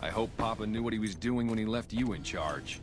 I hope Papa knew what he was doing when he left you in charge.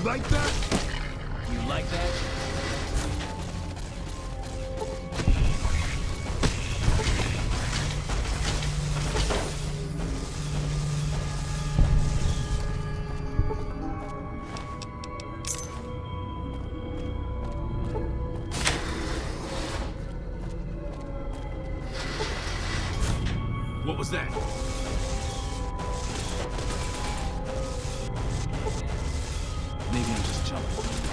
Like that? You like that? What was that? Maybe I'm just jumping.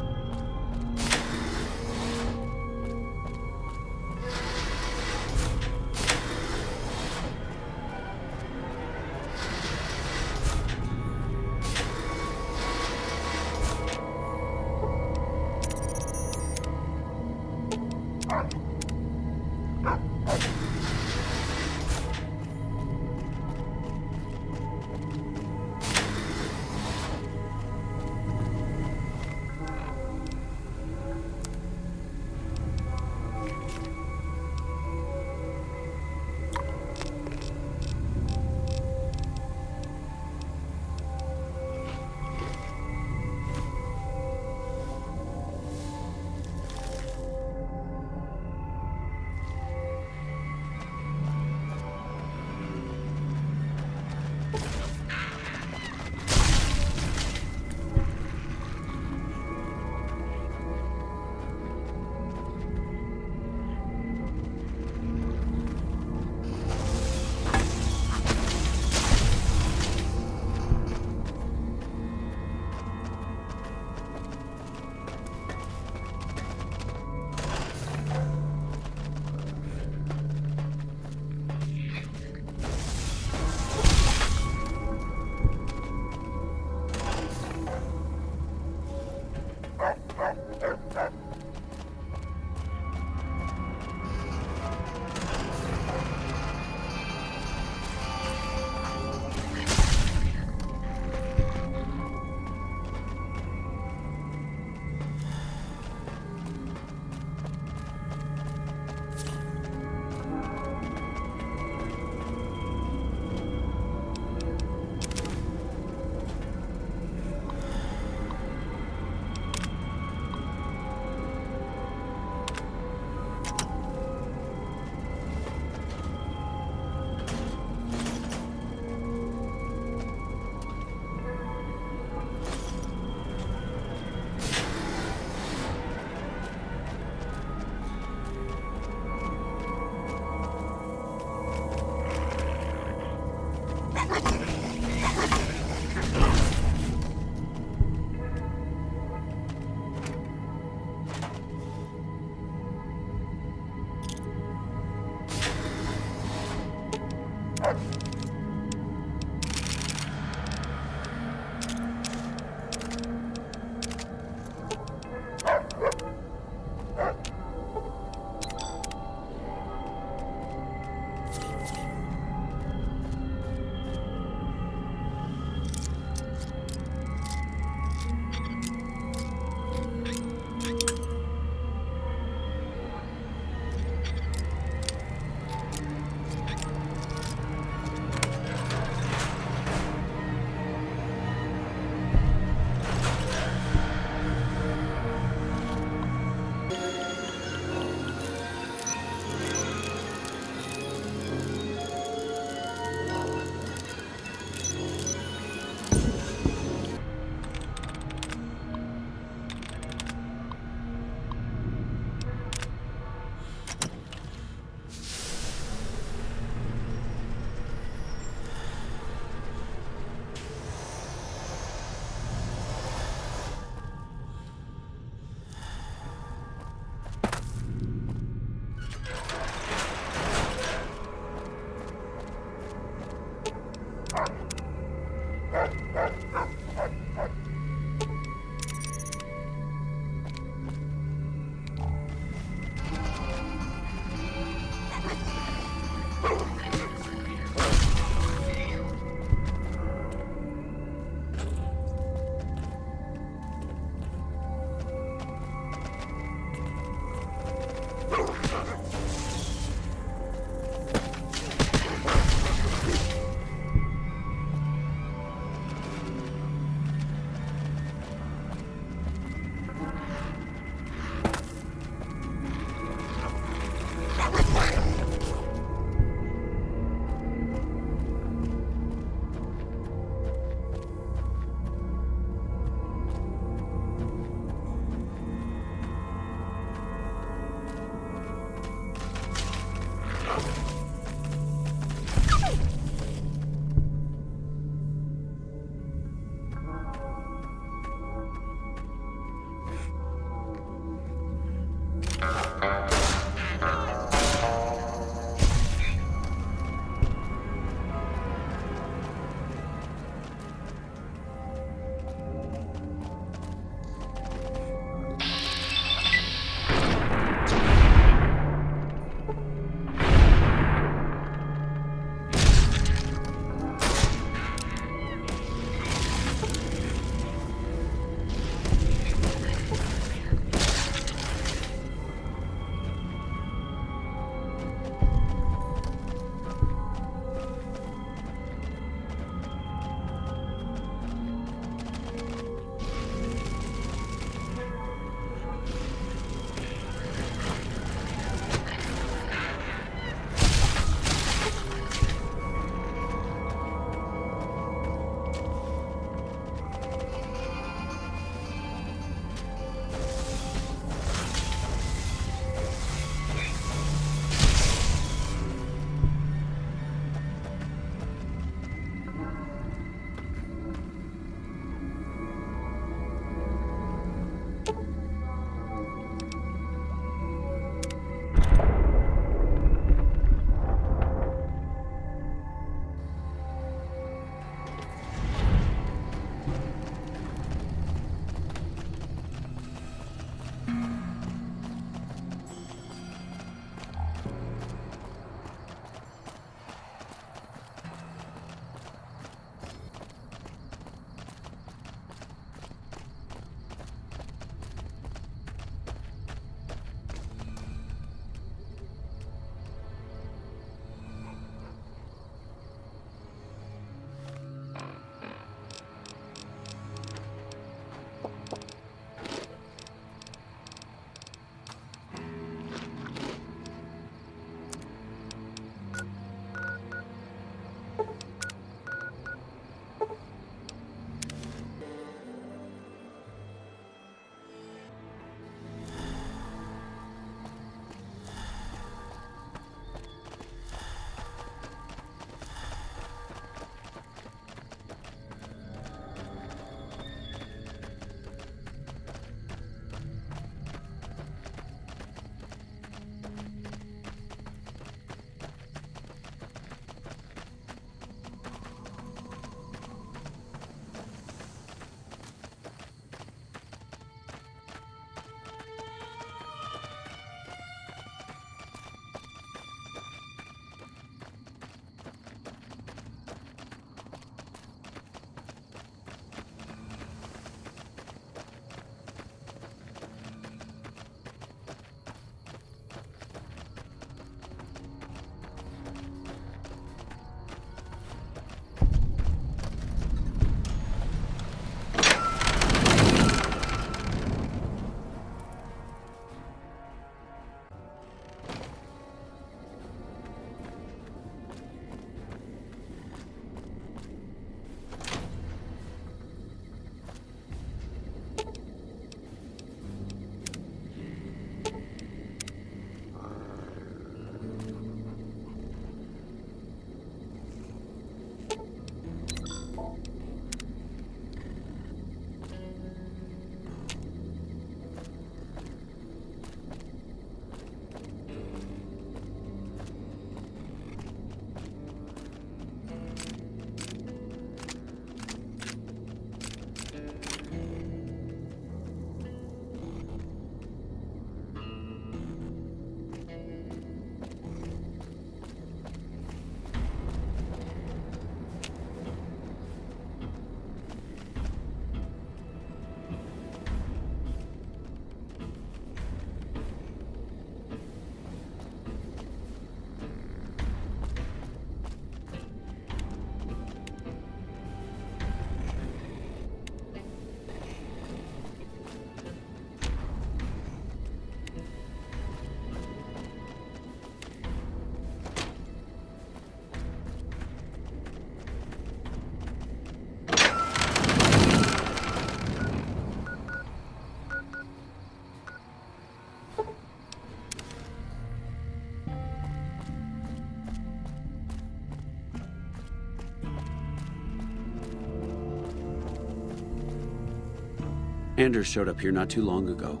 Anders showed up here not too long ago.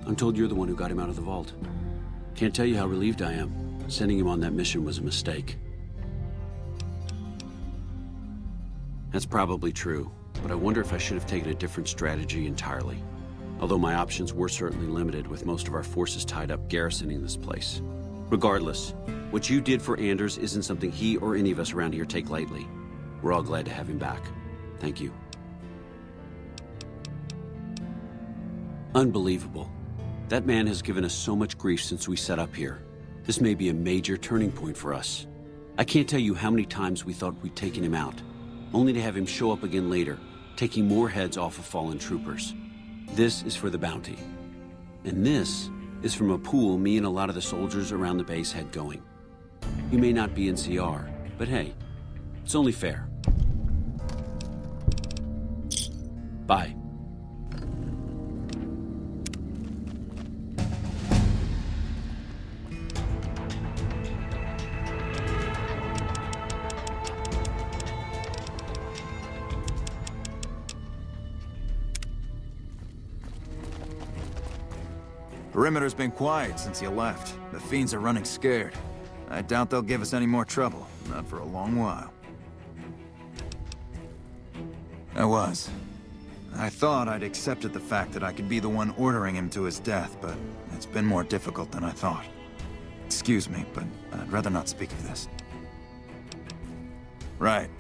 I'm told you're the one who got him out of the vault. Can't tell you how relieved I am. Sending him on that mission was a mistake. That's probably true, but I wonder if I should have taken a different strategy entirely. Although my options were certainly limited, with most of our forces tied up garrisoning this place. Regardless, what you did for Anders isn't something he or any of us around here take lightly. We're all glad to have him back. Thank you. Unbelievable. That man has given us so much grief since we set up here. This may be a major turning point for us. I can't tell you how many times we thought we'd taken him out, only to have him show up again later, taking more heads off of fallen troopers. This is for the bounty. And this is from a pool me and a lot of the soldiers around the base had going. You may not be NCR, but hey, it's only fair. Bye. Perimeter's been quiet since you left. The fiends are running scared. I doubt they'll give us any more trouble. Not for a long while. I thought I'd accepted the fact that I could be the one ordering him to his death, but it's been more difficult than I thought. Excuse me, but I'd rather not speak of this. Right.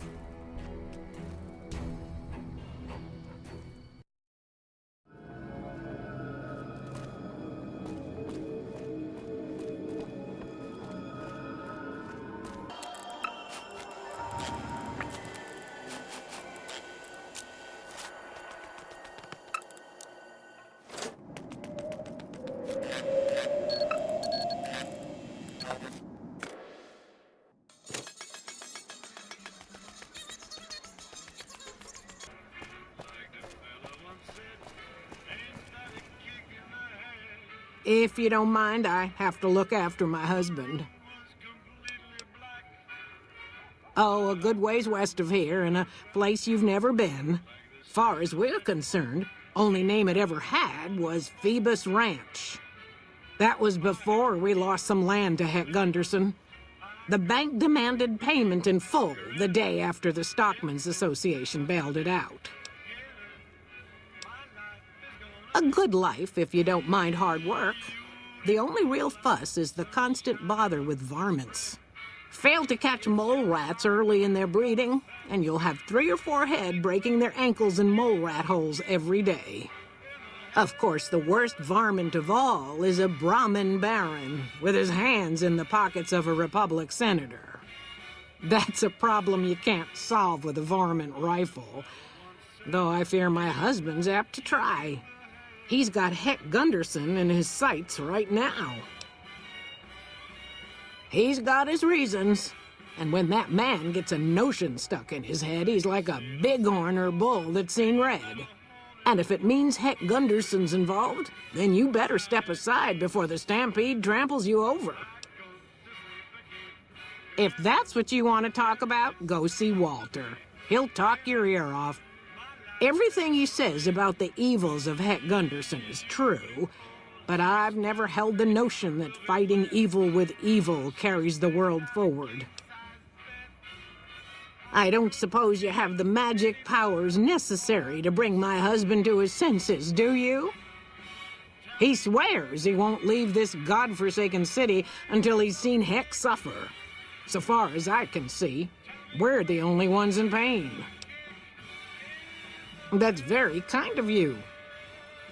If you don't mind, I have to look after my husband. Oh, a good ways west of here, in a place you've never been. Far as we're concerned, only name it ever had was Phoebus Ranch. That was before we lost some land to Heck Gunderson. The bank demanded payment in full the day after the Stockmen's Association bailed it out. A good life, if you don't mind hard work. The only real fuss is the constant bother with varmints. Fail to catch mole rats early in their breeding, and you'll have 3 or 4 head breaking their ankles in mole rat holes every day. Of course, the worst varmint of all is a Brahmin baron, with his hands in the pockets of a Republic senator. That's a problem you can't solve with a varmint rifle, though I fear my husband's apt to try. He's got Heck Gunderson in his sights right now. He's got his reasons, and when that man gets a notion stuck in his head, he's like a bighorn or bull that's seen red. And if it means Heck Gunderson's involved, then you better step aside before the stampede tramples you over. If that's what you want to talk about, go see Walter. He'll talk your ear off. Everything he says about the evils of Heck Gunderson is true, but I've never held the notion that fighting evil with evil carries the world forward. I don't suppose you have the magic powers necessary to bring my husband to his senses, do you? He swears he won't leave this godforsaken city until he's seen Heck suffer. So far as I can see, we're the only ones in pain. That's very kind of you.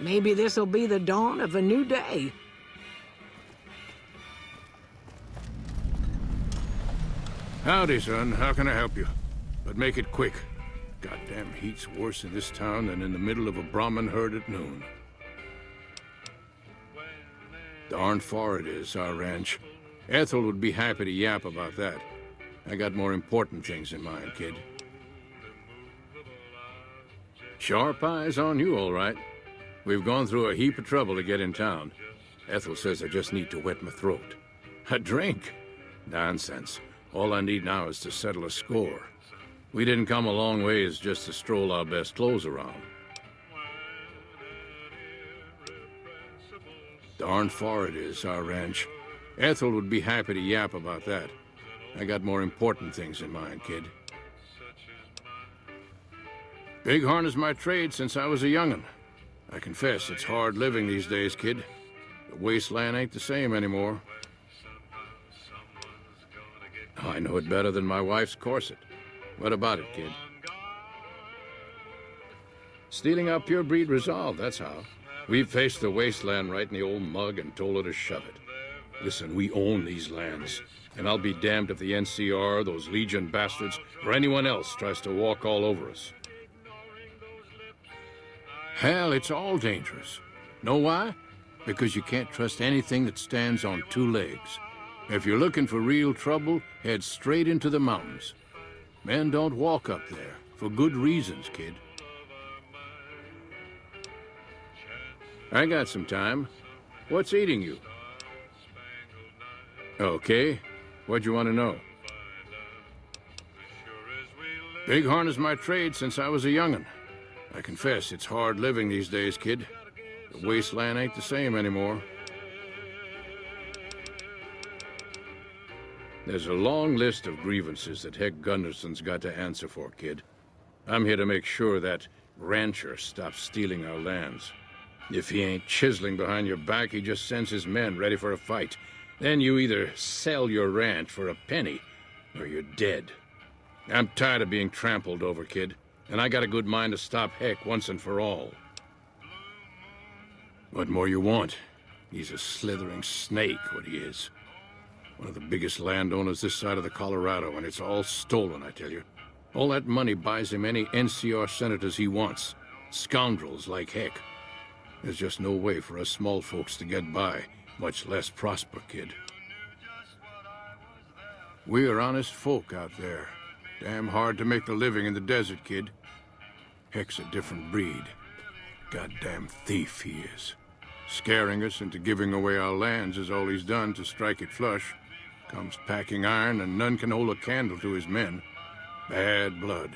Maybe this'll be the dawn of a new day. Howdy, son. How can I help you? But make it quick. Goddamn heat's worse in this town than in the middle of a Brahmin herd at noon. Darn far it is, our ranch. Ethel would be happy to yap about that. I got more important things in mind, kid. Sharp eyes on you, all right. We've gone through a heap of trouble to get in town. Ethel says I just need to wet my throat. A drink? Nonsense. All I need now is to settle a score. We didn't come a long ways just to stroll our best clothes around. Darn far it is, our ranch. Ethel would be happy to yap about that. I got more important things in mind, kid. Bighorn is my trade since I was a young'un. I confess, it's hard living these days, kid. The wasteland ain't the same anymore. I know it better than my wife's corset. What about it, kid? Stealing our pure-breed resolve, that's how. We faced the wasteland right in the old mug and told her to shove it. Listen, we own these lands, and I'll be damned if the NCR, those Legion bastards, or anyone else tries to walk all over us. Hell, it's all dangerous. Know why? Because you can't trust anything that stands on two legs. If you're looking for real trouble, head straight into the mountains. Men don't walk up there, for good reasons, kid. I got some time. What's eating you? Okay. What'd you want to know? Bighorn is my trade since I was a young'un. I confess, it's hard living these days, kid. The wasteland ain't the same anymore. There's a long list of grievances that Heck Gunderson's got to answer for, kid. I'm here to make sure that rancher stops stealing our lands. If he ain't chiseling behind your back, he just sends his men ready for a fight. Then you either sell your ranch for a penny, or you're dead. I'm tired of being trampled over, kid, and I got a good mind to stop Heck once and for all. What more you want? He's a slithering snake, what he is. One of the biggest landowners this side of the Colorado, and it's all stolen, I tell you. All that money buys him any NCR senators he wants. Scoundrels like Heck. There's just no way for us small folks to get by, much less prosper, kid. We're honest folk out there. Damn hard to make the living in the desert, kid. Heck's a different breed. Goddamn thief he is. Scaring us into giving away our lands is all he's done to strike it flush. Comes packing iron, and none can hold a candle to his men. Bad blood.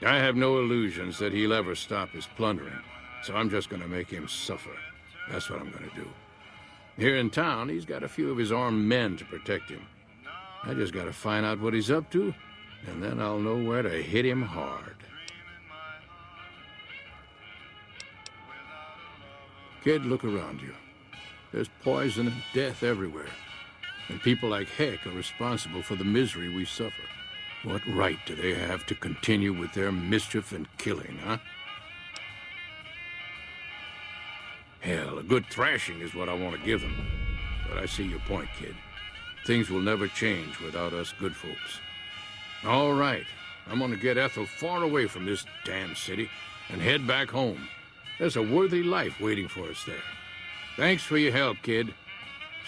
I have no illusions that he'll ever stop his plundering, so I'm just gonna make him suffer. That's what I'm gonna do. Here in town, he's got a few of his armed men to protect him. I just gotta find out what he's up to, and then I'll know where to hit him hard. Kid, look around you. There's poison and death everywhere. And people like Heck are responsible for the misery we suffer. What right do they have to continue with their mischief and killing, huh? Hell, a good thrashing is what I want to give them. But I see your point, kid. Things will never change without us good folks. All right, I'm gonna get Ethel far away from this damn city and head back home. There's a worthy life waiting for us there. Thanks for your help, kid.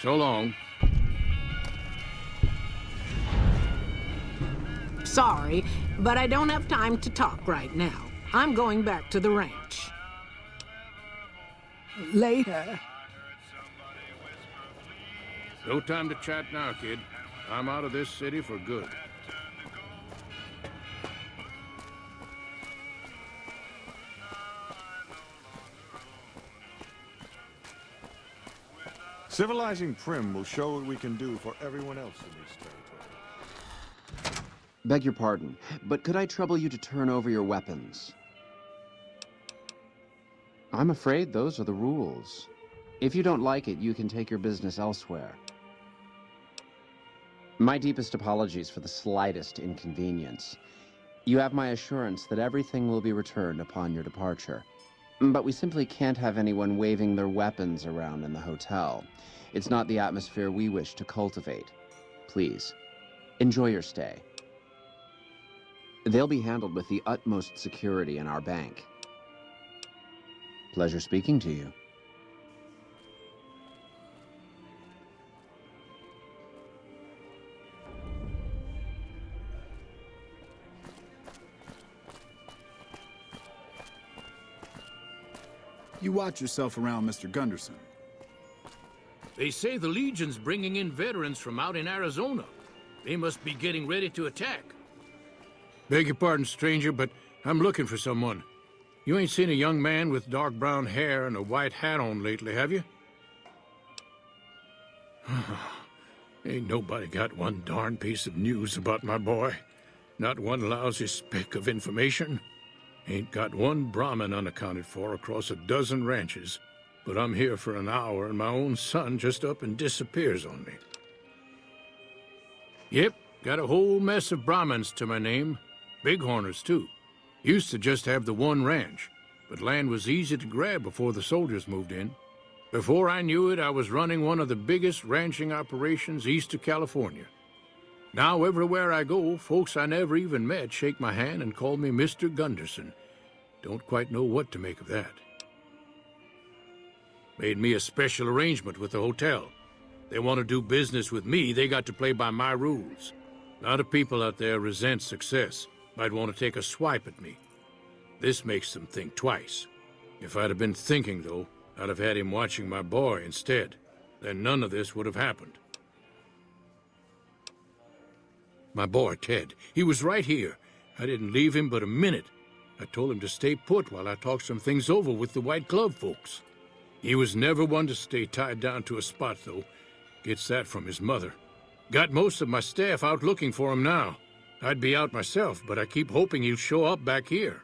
So long. Sorry, but I don't have time to talk right now. I'm going back to the ranch. Later. No time to chat now, kid. I'm out of this city for good. Civilizing Prim will show what we can do for everyone else in these territories. Beg your pardon, but could I trouble you to turn over your weapons? I'm afraid those are the rules. If you don't like it, you can take your business elsewhere. My deepest apologies for the slightest inconvenience. You have my assurance that everything will be returned upon your departure. But we simply can't have anyone waving their weapons around in the hotel. It's not the atmosphere we wish to cultivate. Please, enjoy your stay. They'll be handled with the utmost security in our bank. Pleasure speaking to you. You watch yourself around, Mr. Gunderson. They say the Legion's bringing in veterans from out in Arizona. They must be getting ready to attack. Beg your pardon, stranger, but I'm looking for someone. You ain't seen a young man with dark brown hair and a white hat on lately, have you? Ain't nobody got one darn piece of news about my boy. Not one lousy speck of information. Ain't got one Brahmin unaccounted for across a dozen ranches. But I'm here for an hour and my own son just up and disappears on me. Yep, got a whole mess of Brahmins to my name. Bighorners, too. Used to just have the one ranch, but land was easy to grab before the soldiers moved in. Before I knew it, I was running one of the biggest ranching operations east of California. Now, everywhere I go, folks I never even met shake my hand and call me Mr. Gunderson. Don't quite know what to make of that. Made me a special arrangement with the hotel. They want to do business with me, they got to play by my rules. A lot of people out there resent success, might want to take a swipe at me. This makes them think twice. If I'd have been thinking, though, I'd have had him watching my boy instead. Then none of this would have happened. My boy, Ted, he was right here. I didn't leave him but a minute. I told him to stay put while I talked some things over with the White Glove folks. He was never one to stay tied down to a spot, though. Gets that from his mother. Got most of my staff out looking for him now. I'd be out myself, but I keep hoping he'll show up back here.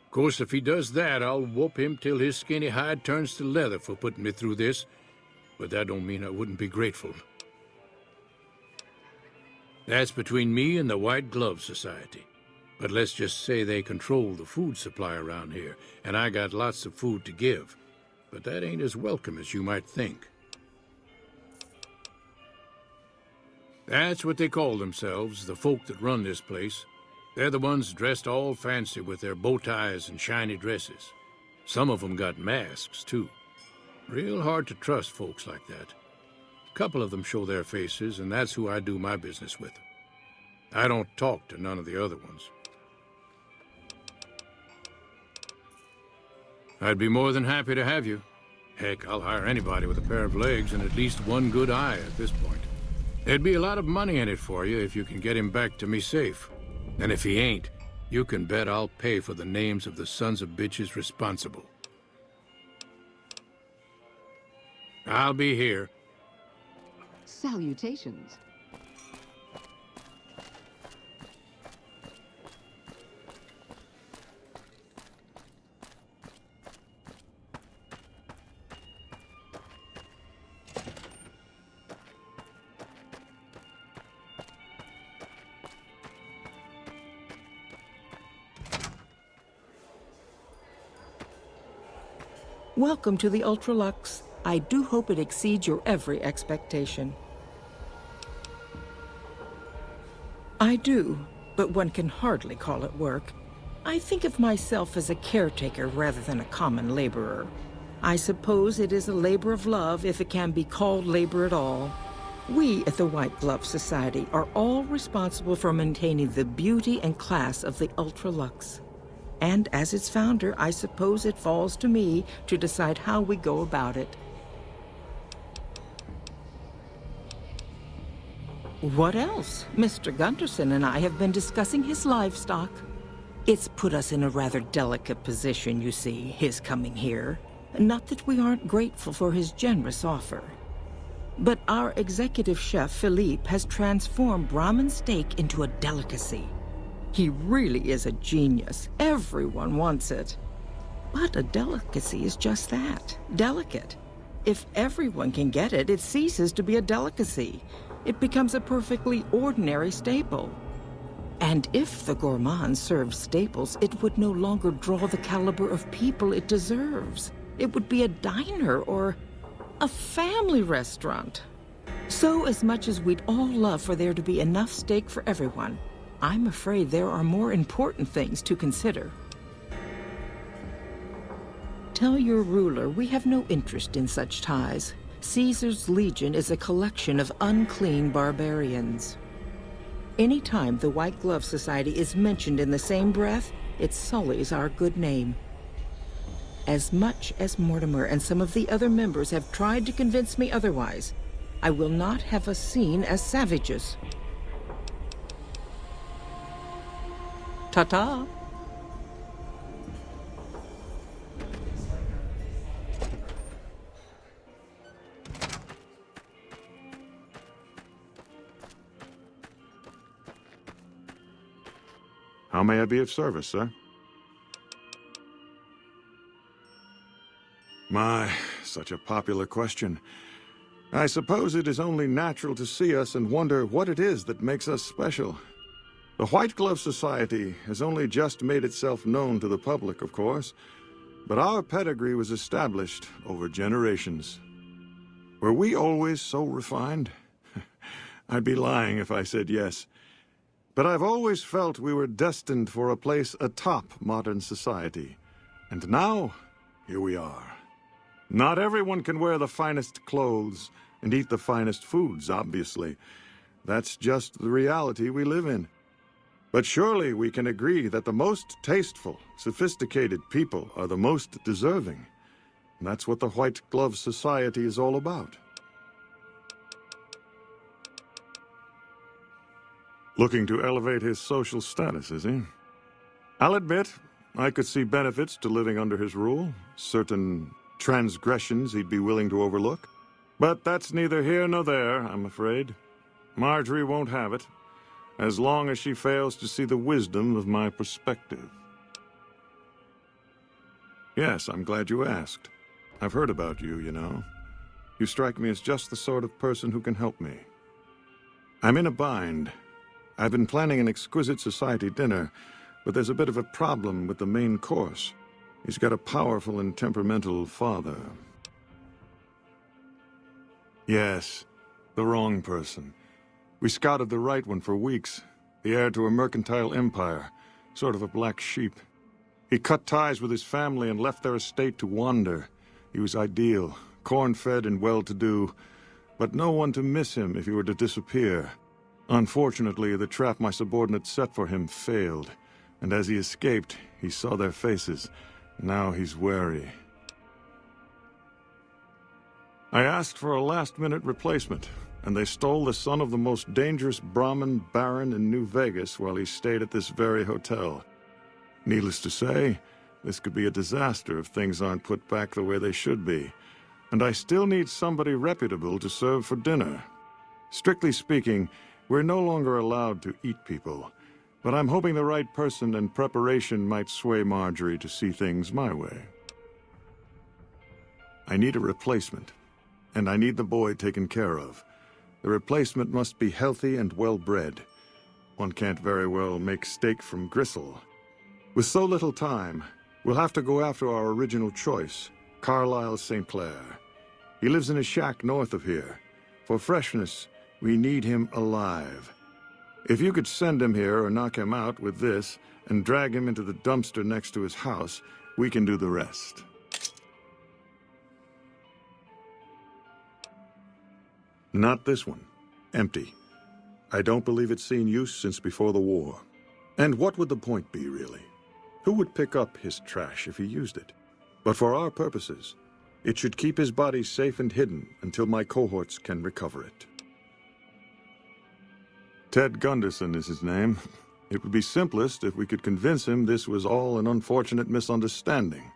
Of course, if he does that, I'll whoop him till his skinny hide turns to leather for putting me through this. But that don't mean I wouldn't be grateful. That's between me and the White Glove Society. But let's just say they control the food supply around here, and I got lots of food to give. But that ain't as welcome as you might think. That's what they call themselves, the folk that run this place. They're the ones dressed all fancy with their bow ties and shiny dresses. Some of them got masks, too. Real hard to trust folks like that. A couple of them show their faces, and that's who I do my business with. I don't talk to none of the other ones. I'd be more than happy to have you. Heck, I'll hire anybody with a pair of legs and at least one good eye at this point. There'd be a lot of money in it for you if you can get him back to me safe. And if he ain't, you can bet I'll pay for the names of the sons of bitches responsible. I'll be here. Salutations. Welcome to the Ultra Luxe. I do hope it exceeds your every expectation. I do, but one can hardly call it work. I think of myself as a caretaker rather than a common laborer. I suppose it is a labor of love if it can be called labor at all. We at the White Glove Society are all responsible for maintaining the beauty and class of the Ultra Luxe. And as its founder, I suppose it falls to me to decide how we go about it. What else? Mr. Gunderson and I have been discussing his livestock. It's put us in a rather delicate position, you see, his coming here. Not that we aren't grateful for his generous offer. But our executive chef, Philippe, has transformed Brahmin steak into a delicacy. He really is a genius. Everyone wants it. But a delicacy is just that, delicate. If everyone can get it, it ceases to be a delicacy. It becomes a perfectly ordinary staple. And if the gourmand served staples, it would no longer draw the caliber of people it deserves. It would be a diner or a family restaurant. So as much as we'd all love for there to be enough steak for everyone, I'm afraid there are more important things to consider. Tell your ruler we have no interest in such ties. Caesar's Legion is a collection of unclean barbarians. Anytime the White Glove Society is mentioned in the same breath, it sullies our good name. As much as Mortimer and some of the other members have tried to convince me otherwise, I will not have us seen as savages. Ta-ta. How may I be of service, sir? My, such a popular question. I suppose it is only natural to see us and wonder what it is that makes us special. The White Glove Society has only just made itself known to the public, of course, but our pedigree was established over generations. Were we always so refined? I'd be lying if I said yes. But I've always felt we were destined for a place atop modern society. And now, here we are. Not everyone can wear the finest clothes and eat the finest foods, obviously. That's just the reality we live in. But surely we can agree that the most tasteful, sophisticated people are the most deserving. And that's what the White Glove Society is all about. Looking to elevate his social status, is he? I'll admit, I could see benefits to living under his rule, certain transgressions he'd be willing to overlook. But that's neither here nor there, I'm afraid. Marjorie won't have it, as long as she fails to see the wisdom of my perspective. Yes, I'm glad you asked. I've heard about you, you know. You strike me as just the sort of person who can help me. I'm in a bind. I've been planning an exquisite society dinner, but there's a bit of a problem with the main course. He's got a powerful and temperamental father. Yes, the wrong person. We scouted the right one for weeks. The heir to a mercantile empire, sort of a black sheep. He cut ties with his family and left their estate to wander. He was ideal, corn-fed and well-to-do, but no one to miss him if he were to disappear. Unfortunately, the trap my subordinates set for him failed, and as he escaped, he saw their faces. Now he's wary. I asked for a last-minute replacement, and they stole the son of the most dangerous Brahmin baron in New Vegas while he stayed at this very hotel. Needless to say, this could be a disaster if things aren't put back the way they should be, and I still need somebody reputable to serve for dinner. Strictly speaking, we're no longer allowed to eat people, but I'm hoping the right person and preparation might sway Marjorie to see things my way. I need a replacement, and I need the boy taken care of. The replacement must be healthy and well-bred. One can't very well make steak from gristle. With so little time, we'll have to go after our original choice, Carlisle St. Clair. He lives in a shack north of here. For freshness, we need him alive. If you could send him here or knock him out with this and drag him into the dumpster next to his house, we can do the rest. Not this one. Empty. I don't believe it's seen use since before the war. And what would the point be, really? Who would pick up his trash if he used it? But for our purposes, it should keep his body safe and hidden until my cohorts can recover it. Ted Gunderson is his name. It would be simplest if we could convince him this was all an unfortunate misunderstanding.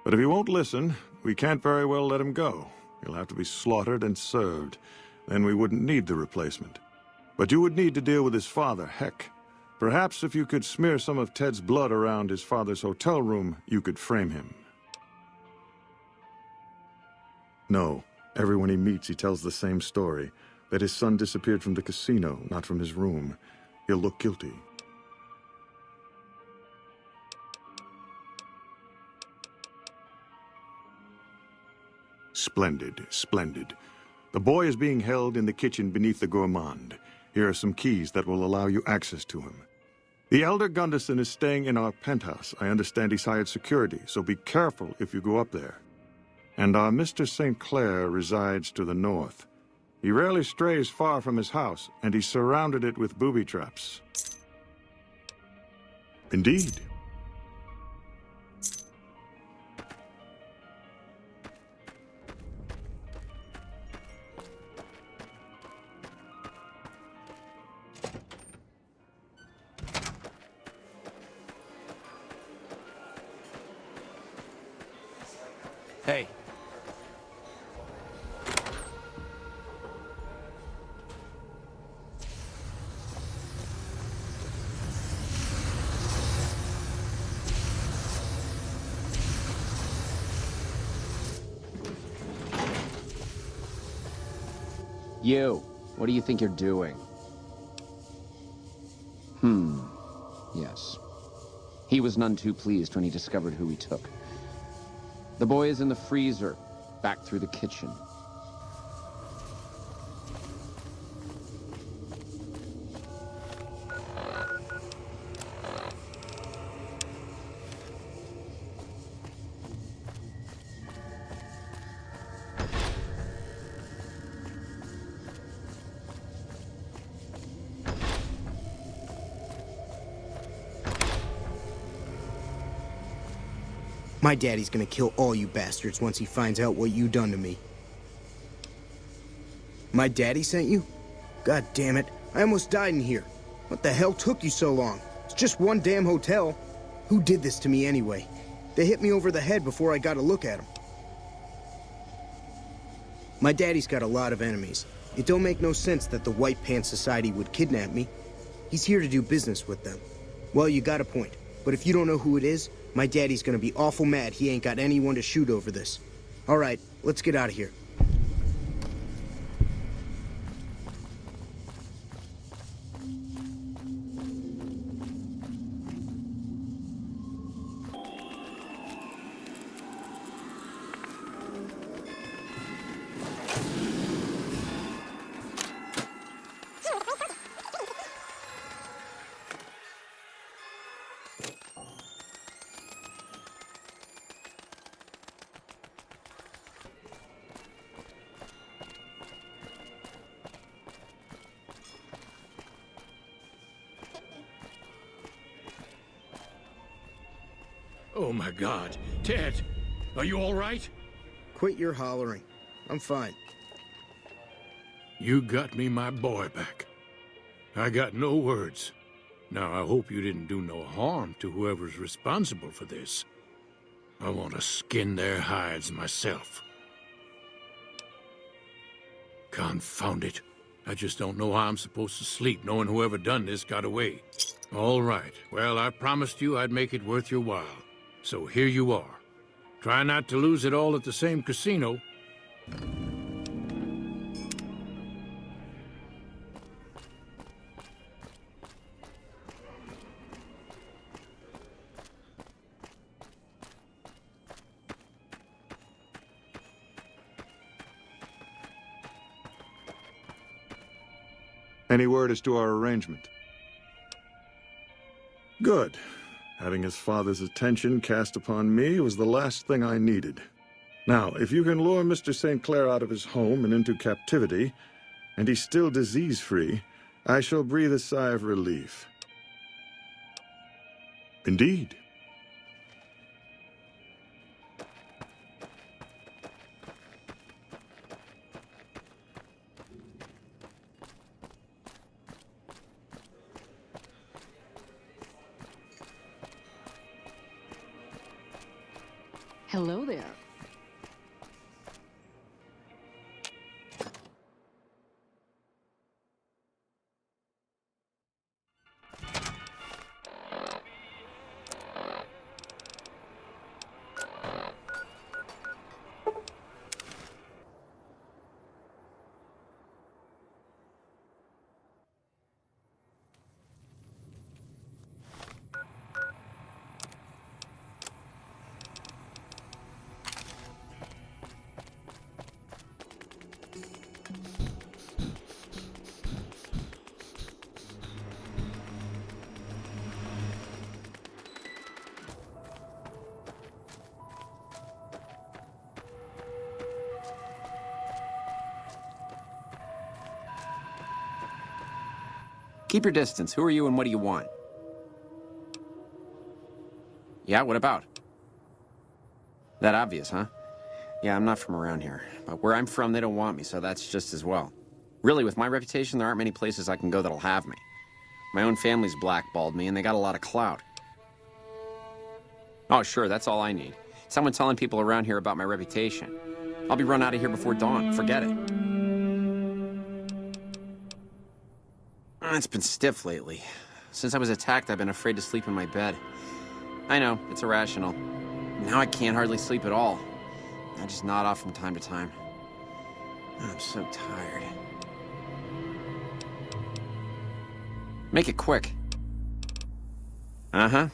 But if he won't listen, we can't very well let him go. He'll have to be slaughtered and served. Then we wouldn't need the replacement. But you would need to deal with his father, heck. Perhaps if you could smear some of Ted's blood around his father's hotel room, you could frame him. No, everyone he meets, he tells the same story. That his son disappeared from the casino, not from his room. He'll look guilty. Splendid, splendid. The boy is being held in the kitchen beneath the gourmand. Here are some keys that will allow you access to him. The elder Gunderson is staying in our penthouse. I understand he's hired security, so be careful if you go up there. And our Mr. St. Clair resides to the north. He rarely strays far from his house, and he's surrounded it with booby traps. Indeed. Hey. You, what do you think you're doing? Yes. He was none too pleased when he discovered who he took. The boy is in the freezer, back through the kitchen. My daddy's gonna kill all you bastards once he finds out what you done to me. My daddy sent you? God damn it, I almost died in here. What the hell took you so long? It's just one damn hotel. Who did this to me anyway? They hit me over the head before I got a look at them. My daddy's got a lot of enemies. It don't make no sense that the White Pants Society would kidnap me. He's here to do business with them. Well, you got a point. But if you don't know who it is, my daddy's gonna be awful mad he ain't got anyone to shoot over this. All right, let's get out of here. Oh my God. Ted, are you all right? Quit your hollering. I'm fine. You got me my boy back. I got no words. Now, I hope you didn't do no harm to whoever's responsible for this. I want to skin their hides myself. Confound it. I just don't know how I'm supposed to sleep knowing whoever done this got away. All right. Well, I promised you I'd make it worth your while. So here you are. Try not to lose it all at the same casino. Any word as to our arrangement? Good. Having his father's attention cast upon me was the last thing I needed. Now, if you can lure Mr. St. Clair out of his home and into captivity, and he's still disease-free, I shall breathe a sigh of relief. Indeed. Hello there. Keep your distance. Who are you and what do you want? Yeah, what about? That obvious, huh? Yeah, I'm not from around here. But where I'm from, they don't want me, so that's just as well. Really, with my reputation, there aren't many places I can go that'll have me. My own family's blackballed me, and they got a lot of clout. Oh, sure, that's all I need. Someone telling people around here about my reputation. I'll be run out of here before dawn. Forget it. It's been stiff lately. Since I was attacked, I've been afraid to sleep in my bed. I know, it's irrational. Now I can't hardly sleep at all. I just nod off from time to time. I'm so tired. Make it quick. Uh-huh.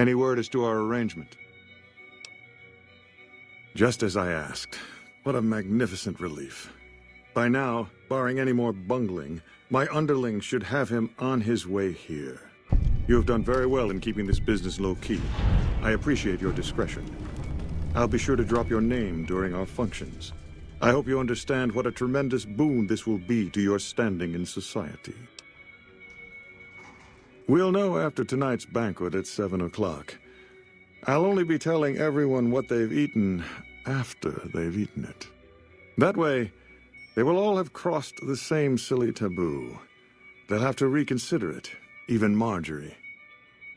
Any word as to our arrangement? Just as I asked. What a magnificent relief. By now, barring any more bungling, my underlings should have him on his way here. You have done very well in keeping this business low-key. I appreciate your discretion. I'll be sure to drop your name during our functions. I hope you understand what a tremendous boon this will be to your standing in society. We'll know after tonight's banquet at 7 o'clock. I'll only be telling everyone what they've eaten after they've eaten it. That way, they will all have crossed the same silly taboo. They'll have to reconsider it, even Marjorie.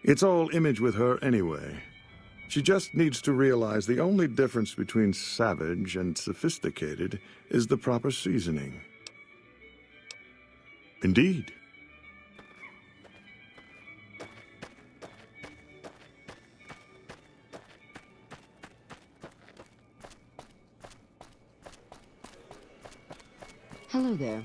It's all image with her anyway. She just needs to realize the only difference between savage and sophisticated is the proper seasoning. Indeed. Hello there.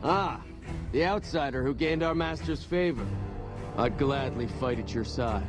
Ah, the outsider who gained our master's favor. I'd gladly fight at your side.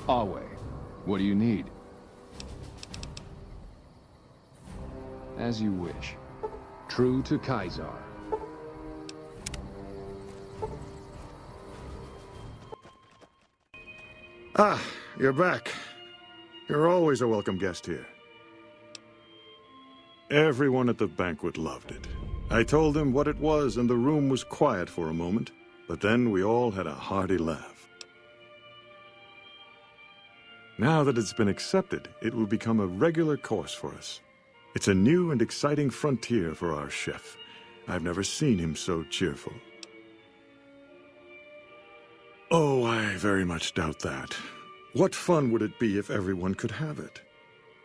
Awe, what do you need? As you wish. True to Kaiser. Ah, you're back. You're always a welcome guest here. Everyone at the banquet loved it. I told them what it was, and the room was quiet for a moment, but then we all had a hearty laugh. Now that it's been accepted, it will become a regular course for us. It's a new and exciting frontier for our chef. I've never seen him so cheerful. Oh, I very much doubt that. What fun would it be if everyone could have it?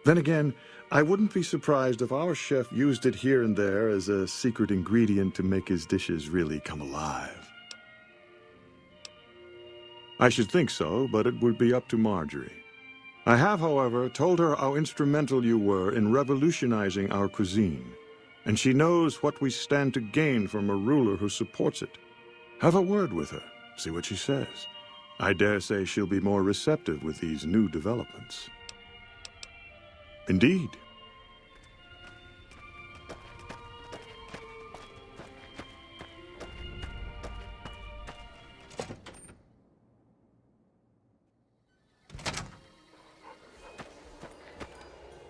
Then again, I wouldn't be surprised if our chef used it here and there as a secret ingredient to make his dishes really come alive. I should think so, but it would be up to Marjorie. I have, however, told her how instrumental you were in revolutionizing our cuisine, and she knows what we stand to gain from a ruler who supports it. Have a word with her, see what she says. I dare say she'll be more receptive with these new developments. Indeed.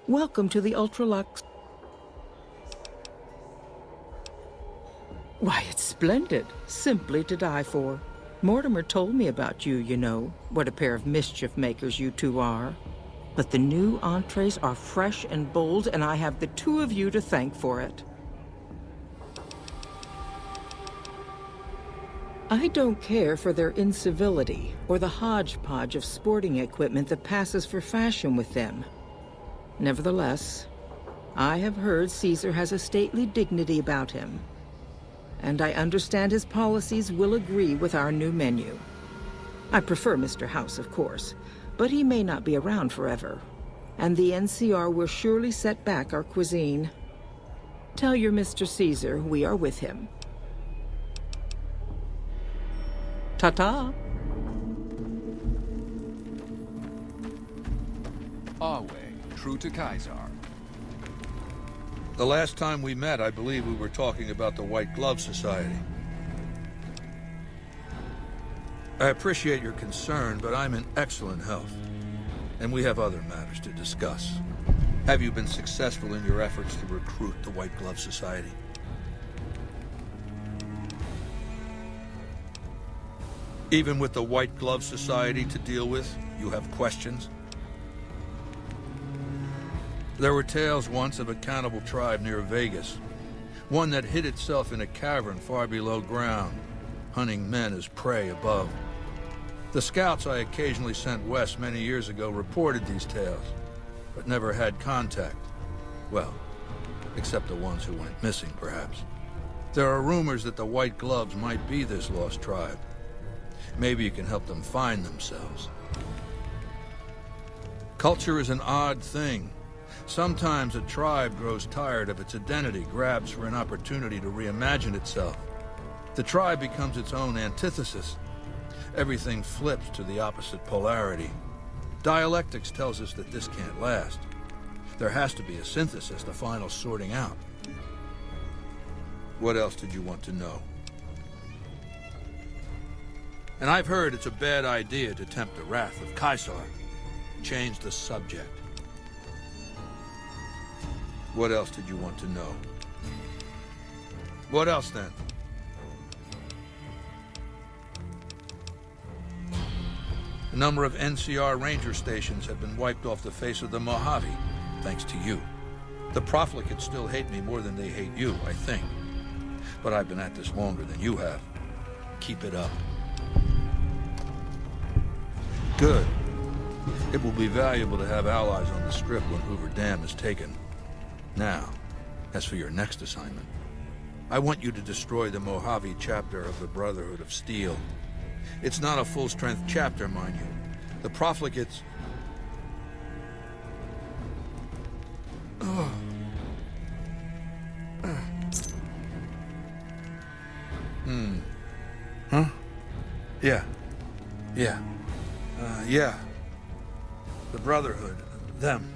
Welcome to the Ultra-Luxe. Why, it's splendid. Simply to die for. Mortimer told me about you, you know. What a pair of mischief makers you two are. But the new entrees are fresh and bold, and I have the two of you to thank for it. I don't care for their incivility or the hodgepodge of sporting equipment that passes for fashion with them. Nevertheless, I have heard Caesar has a stately dignity about him, and I understand his policies will agree with our new menu. I prefer Mr. House, of course, but he may not be around forever, and the NCR will surely set back our cuisine. Tell your Mr. Caesar we are with him. Ta-ta! Our way. True to Kaiser. The last time we met, I believe we were talking about the White Glove Society. I appreciate your concern, but I'm in excellent health, and we have other matters to discuss. Have you been successful in your efforts to recruit the White Glove Society? Even with the White Glove Society to deal with, you have questions? There were tales once of a cannibal tribe near Vegas, one that hid itself in a cavern far below ground, hunting men as prey above. The scouts I occasionally sent west many years ago reported these tales, but never had contact. Well, except the ones who went missing, perhaps. There are rumors that the White Gloves might be this lost tribe. Maybe you can help them find themselves. Culture is an odd thing. Sometimes a tribe grows tired of its identity, grabs for an opportunity to reimagine itself. The tribe becomes its own antithesis. Everything flips to the opposite polarity. Dialectics tells us that this can't last. There has to be a synthesis, the final sorting out. What else did you want to know? And I've heard it's a bad idea to tempt the wrath of Kaiser. Change the subject. What else did you want to know? What else, then? A number of NCR Ranger stations have been wiped off the face of the Mojave, thanks to you. The profligates still hate me more than they hate you, I think. But I've been at this longer than you have. Keep it up. Good. It will be valuable to have allies on the Strip when Hoover Dam is taken. Now, as for your next assignment, I want you to destroy the Mojave chapter of the Brotherhood of Steel. It's not a full-strength chapter, mind you. The profligates... Huh? Yeah. Yeah. The Brotherhood. Them.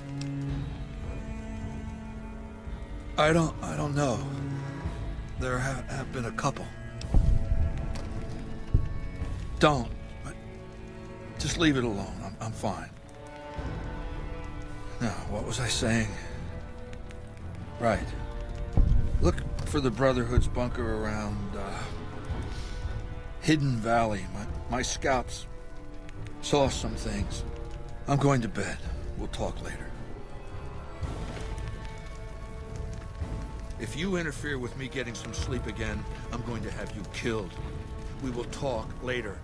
I don't know. There have been a couple. Don't. But just leave it alone. I'm fine. Now, what was I saying? Right. Look for the Brotherhood's bunker around, Hidden Valley. My scouts saw some things. I'm going to bed. We'll talk later. If you interfere with me getting some sleep again, I'm going to have you killed. We will talk later.